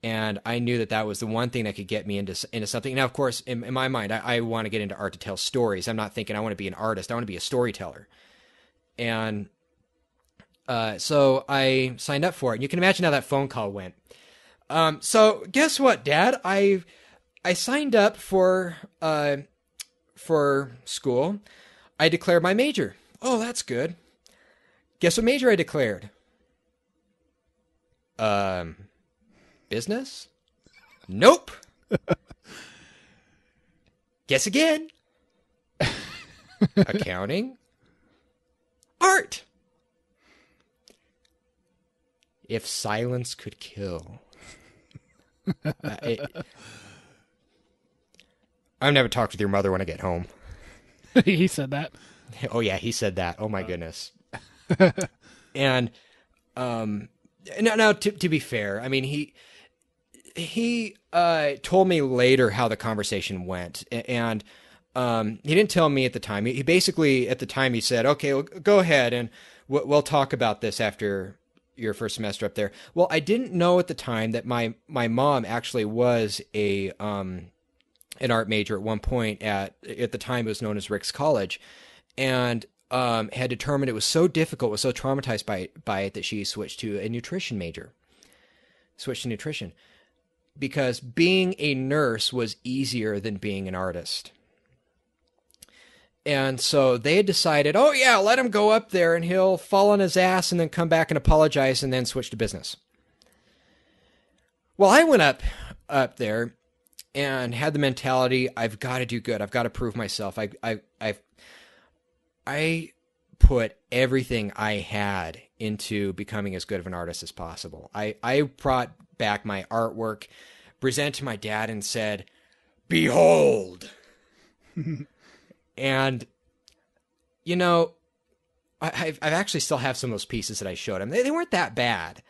And I knew that that was the one thing that could get me into something. Now, of course, in my mind, I want to get into art to tell stories. I'm not thinking I want to be an artist. I want to be a storyteller. And so I signed up for it. And you can imagine how that phone call went. So guess what, Dad? I signed up for school. I declared my major. Oh, that's good. Guess what major I declared? Business? Nope. Guess again. Accounting? Art. If silence could kill. I've never talked with your mother when I get home. He said that. Oh yeah, he said that. Oh my goodness. And now to be fair, I mean he told me later how the conversation went, and he didn't tell me at the time. He basically at the time he said, "Okay, well, go ahead and we'll talk about this after your first semester up there." Well, I didn't know at the time that my mom actually was an art major at one point at the time it was known as Rick's College, and had determined it was so difficult, was so traumatized by it that she switched to a nutrition major. Switched to nutrition because being a nurse was easier than being an artist. And so they had decided, oh yeah, let him go up there and he'll fall on his ass and then come back and apologize and then switch to business. Well, I went up there and had the mentality, I've got to do good. I've got to prove myself. I put everything I had into becoming as good of an artist as possible. I brought back my artwork, presented to my dad and said, "Behold." And, you know, I've actually still have some of those pieces that I showed him. They weren't that bad.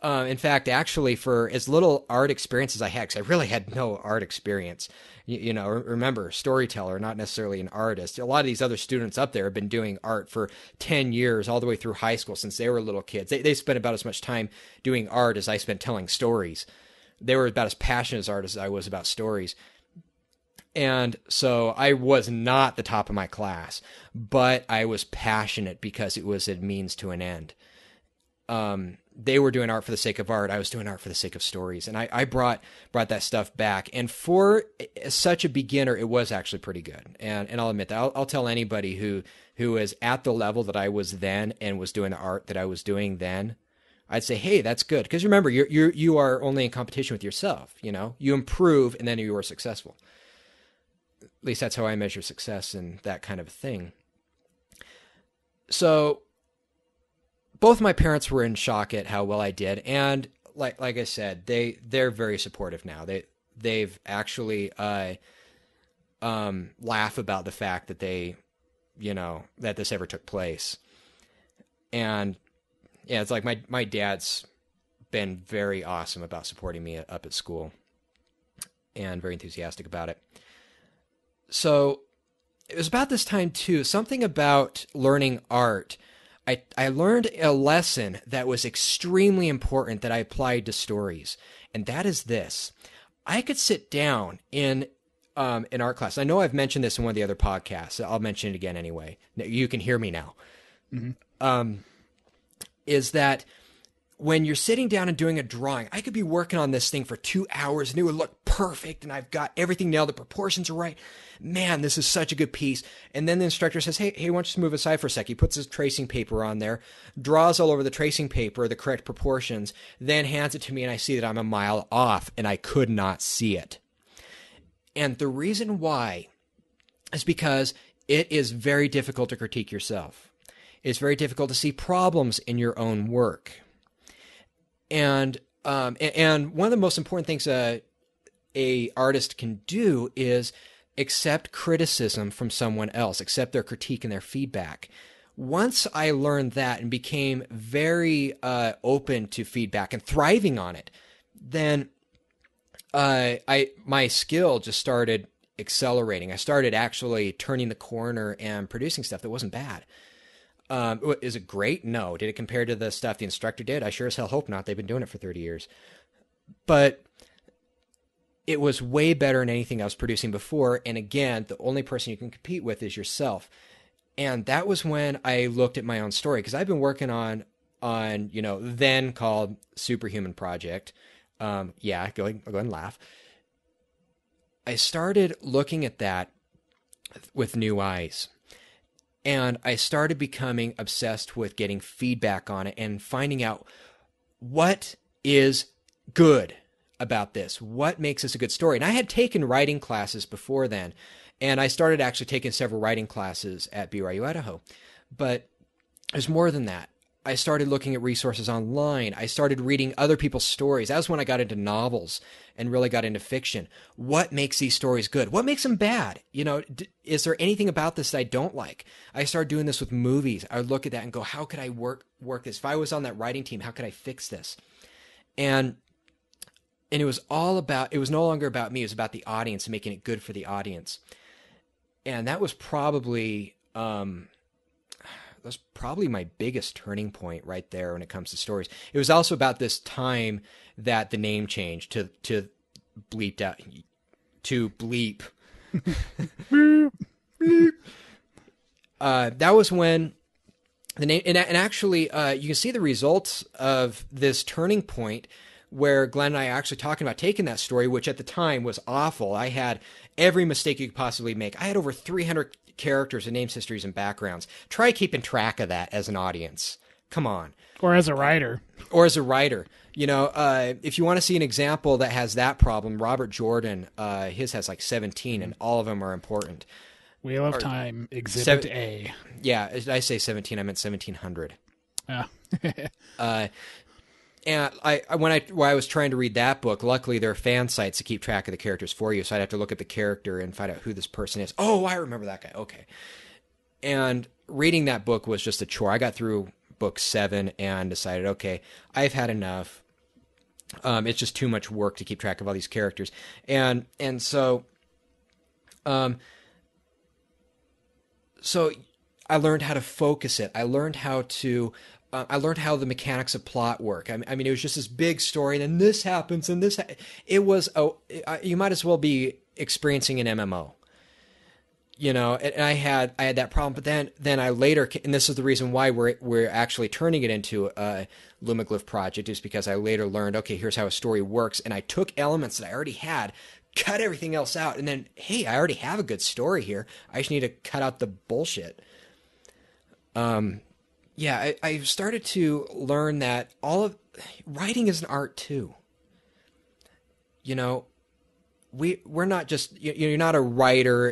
In fact, actually, for as little art experience as I had, because I really had no art experience, you know, remember, storyteller, not necessarily an artist. A lot of these other students up there have been doing art for 10 years, all the way through high school since they were little kids. They spent about as much time doing art as I spent telling stories. They were about as passionate as artists as I was about stories. And so I was not the top of my class, but I was passionate because it was a means to an end. They were doing art for the sake of art. I was doing art for the sake of stories. And I brought that stuff back. And for such a beginner, it was actually pretty good. And I'll admit that. I'll tell anybody who is at the level that I was then and was doing the art that I was doing then, I'd say, hey, that's good. Because remember, you are only in competition with yourself. You know, you improve and then you are successful. At least that's how I measure success and that kind of thing. So both my parents were in shock at how well I did, and like I said, they're very supportive now. They've actually laugh about the fact that that this ever took place. And yeah, it's like my dad's been very awesome about supporting me up at school and very enthusiastic about it. So it was about this time too, something about learning art. I learned a lesson that was extremely important that I applied to stories. And that is this. I could sit down in an art class. I know I've mentioned this in one of the other podcasts. I'll mention it again anyway. You can hear me now. Mm-hmm. Is that when you're sitting down and doing a drawing, I could be working on this thing for 2 hours and it would look perfect and I've got everything nailed, the proportions are right. Man, this is such a good piece. And then the instructor says, hey, why don't you just move aside for a sec? He puts his tracing paper on there, draws all over the tracing paper the correct proportions, then hands it to me and I see that I'm a mile off and I could not see it. And the reason why is because it is very difficult to critique yourself. It's very difficult to see problems in your own work. And one of the most important things a artist can do is accept criticism from someone else, accept their critique and their feedback. Once I learned that and became very open to feedback and thriving on it, then my skill just started accelerating. I started actually turning the corner and producing stuff that wasn't bad. Is it great? No. Did it compare to the stuff the instructor did? I sure as hell hope not. They've been doing it for 30 years. but it was way better than anything I was producing before. And again, the only person you can compete with is yourself. And that was when I looked at my own story, because I've been working on, then called Superhuman Project. Go ahead and laugh. I started looking at that with new eyes. And I started becoming obsessed with getting feedback on it and finding out what is good about this. What makes this a good story? And I had taken writing classes before then, and I started actually taking several writing classes at BYU Idaho. But there's more than that. I started looking at resources online. I started reading other people's stories. That was when I got into novels and really got into fiction. What makes these stories good? What makes them bad? Is there anything about this that I don't like? I started doing this with movies. I would look at that and go, how could I work this? If I was on that writing team, how could I fix this? And it was no longer about me. It was about the audience and making it good for the audience. And that was probably my biggest turning point right there when it comes to stories. It was also about this time that the name changed to bleeped out to bleep. That was when the name, and actually, you can see the results of this turning point where Glenn and I are actually talking about taking that story, which at the time was awful. I had every mistake you could possibly make. I had over 300 characters and names, histories, and backgrounds. Try keeping track of that as an audience. Come on. Or as a writer. If you want to see an example that has that problem, Robert Jordan, his has like 17, and all of them are important. Wheel of Time, Exhibit A. Yeah, did I say 17? I meant 1700. And when I was trying to read that book, luckily there are fan sites to keep track of the characters for you, so I'd have to look at the character and find out who this person is. Oh, I remember that guy. Okay. And reading that book was just a chore. I got through book 7 and decided, okay, I've had enough. It's just too much work to keep track of all these characters. And so I learned how to focus it. I learned how the mechanics of plot work. I mean, it was just this big story, and then this happens, and this. You might as well be experiencing an MMO. And I had that problem. But then I later, and this is the reason why we're actually turning it into a Lumaglyph project, is because I later learned, okay, here's how a story works, and I took elements that I already had, cut everything else out, and then, hey, I already have a good story here. I just need to cut out the bullshit. I started to learn that writing is an art too. We're not just, you're not a writer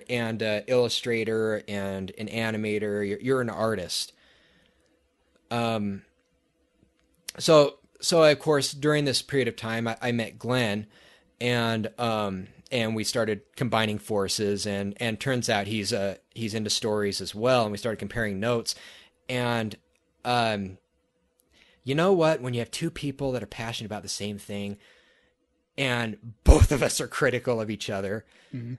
and an illustrator and an animator. You're an artist. So of course, during this period of time, I met Glenn, and we started combining forces, and turns out he's into stories as well. And we started comparing notes. And, you know what? When you have two people that are passionate about the same thing, and both of us are critical of each other, mm-hmm.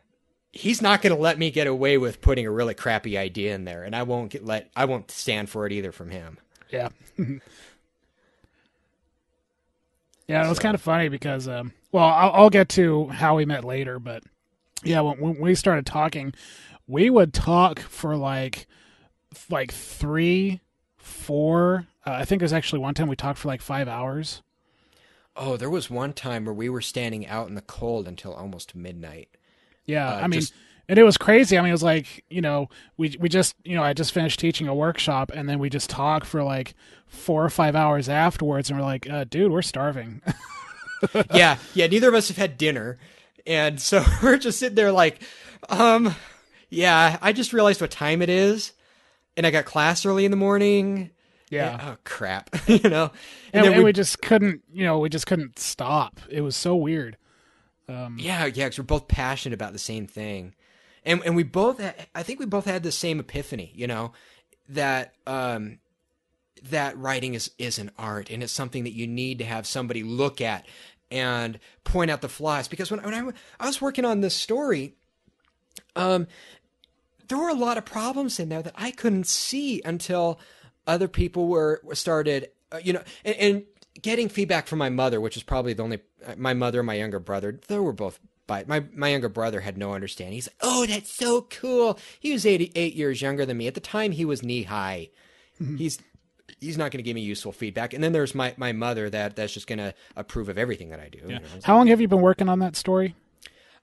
He's not going to let me get away with putting a really crappy idea in there, and I won't stand for it either from him. Yeah. Yeah, it was kind of funny because, I'll get to how we met later, but yeah, when we started talking, we would talk for like 3, 4. I think there's actually one time we talked for like 5 hours. Oh, there was one time where we were standing out in the cold until almost midnight. Yeah, and it was crazy. I mean, it was like, we just, I just finished teaching a workshop, and then we just talked for like 4 or 5 hours afterwards, and we're like, dude, we're starving. Yeah, neither of us have had dinner, and so we're just sitting there like, yeah, I just realized what time it is, and I got class early in the morning. Yeah. Oh crap. And then we just couldn't, we just couldn't stop. It was so weird. Yeah, because we're both passionate about the same thing. And we both, I think we both had the same epiphany, that that writing is an art, and it's something that you need to have somebody look at and point out the flaws. Because when I was working on this story, there were a lot of problems in there that I couldn't see until other people started, and getting feedback from my mother, which is probably the only, my mother and my younger brother, they were both by my younger brother had no understanding. He's like, "Oh, that's so cool." He was 8 years younger than me. At the time, he was knee high. He's not going to give me useful feedback. And then there's my mother that's just going to approve of everything that I do. Yeah. How long have you been working on that story?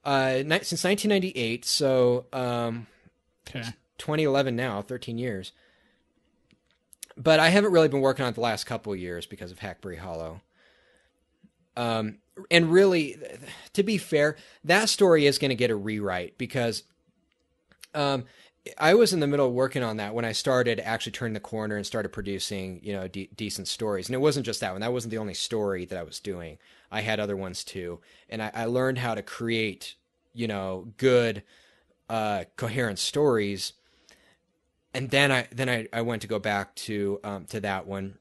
Since 1998. So, okay. 2011 now, 13 years. But I haven't really been working on it the last couple of years because of Hackberry Hollow. And really, to be fair, that story is going to get a rewrite because I was in the middle of working on that when I started actually turning the corner and started producing, decent stories. And it wasn't just that one. That wasn't the only story that I was doing. I had other ones too. And I learned how to create, good, coherent stories. And then I went to go back to that one.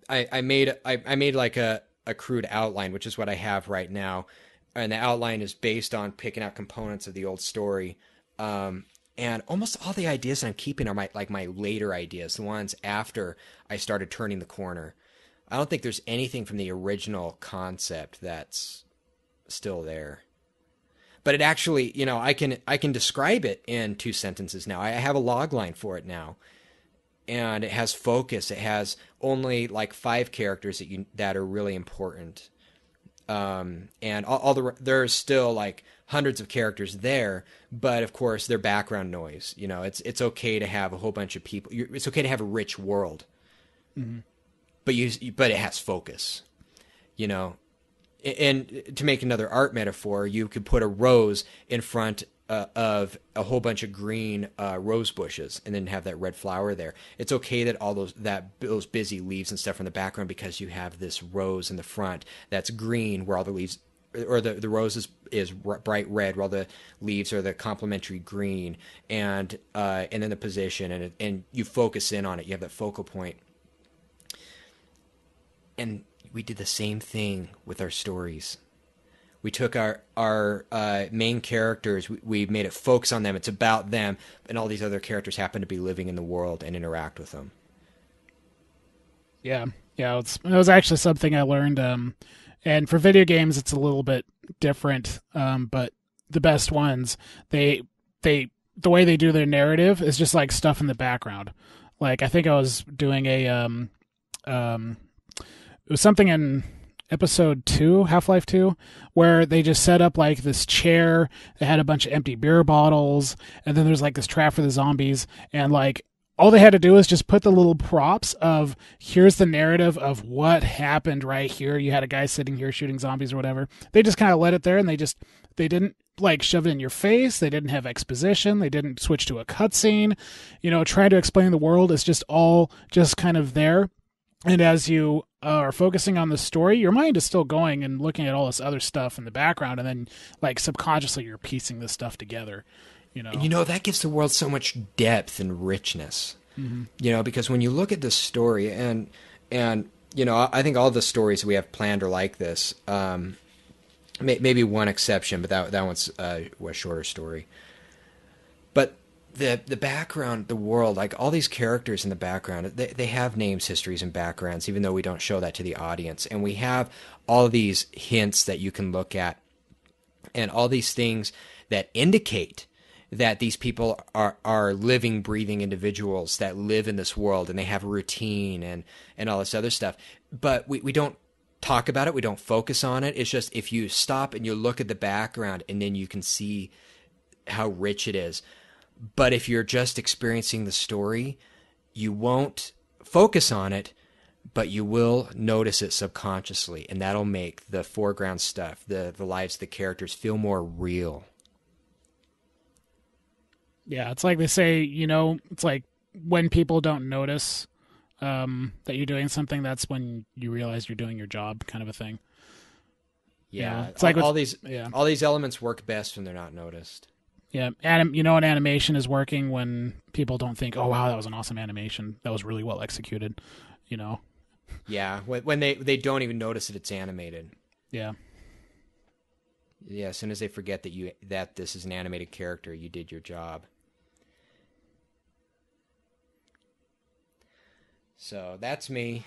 I made like a crude outline, which is what I have right now. And the outline is based on picking out components of the old story. And almost all the ideas that I'm keeping are my later ideas, the ones after I started turning the corner. I don't think there's anything from the original concept that's still there. But it actually, I can describe it in 2 sentences now. I have a log line for it now. And it has focus. It has only like 5 characters that are really important. And there's still like hundreds of characters there, but of course they're background noise. It's okay to have a whole bunch of people. It's okay to have a rich world, but it has focus. And to make another art metaphor, you could put a rose in front of a whole bunch of green rose bushes, and then have that red flower there. It's okay that all those busy leaves and stuff are in the background because you have this rose in the front that's green, where all the leaves, or the rose is bright red, while the leaves are the complementary green, and then the position, and you focus in on it. You have that focal point, and we did the same thing with our stories. We took our main characters, we made it focus on them. It's about them, and all these other characters happen to be living in the world and interact with them. Yeah. It was actually something I learned. And for video games, it's a little bit different. But the best ones, the way they do their narrative is just like stuff in the background. Like I think I was doing it was something in episode 2, Half-Life 2, where they just set up like this chair that had a bunch of empty beer bottles, and then there's like this trap for the zombies, and like all they had to do is just put the little props of here's the narrative of what happened right here. You had a guy sitting here shooting zombies or whatever. They just kind of let it there, and they didn't like shove it in your face. They didn't have exposition. They didn't switch to a cutscene. Trying to explain the world is just all just kind of there. And as you are focusing on the story, your mind is still going and looking at all this other stuff in the background, and then like subconsciously you're piecing this stuff together. And that gives the world so much depth and richness. Mm-hmm. Because when you look at this story, and I think all the stories we have planned are like this. Maybe one exception, but that one's a shorter story. But the background, the world, like all these characters in the background, they have names, histories, and backgrounds, even though we don't show that to the audience. And we have all these hints that you can look at, and all these things that indicate that these people are living, breathing individuals that live in this world, and they have a routine and all this other stuff. But we don't talk about it. We don't focus on it. It's just if you stop and you look at the background, and then you can see how rich it is. But if you're just experiencing the story, you won't focus on it, but you will notice it subconsciously, and that'll make the foreground stuff, the lives of the characters, feel more real. Yeah, it's like they say, it's like when people don't notice that you're doing something, that's when you realize you're doing your job, kind of a thing. Yeah, it's like all these elements work best when they're not noticed. Yeah, an animation is working when people don't think, "Oh wow, that was an awesome animation. That was really well executed." Yeah, when they don't even notice that it's animated. Yeah. Yeah, as soon as they forget that this is an animated character, you did your job. So that's me.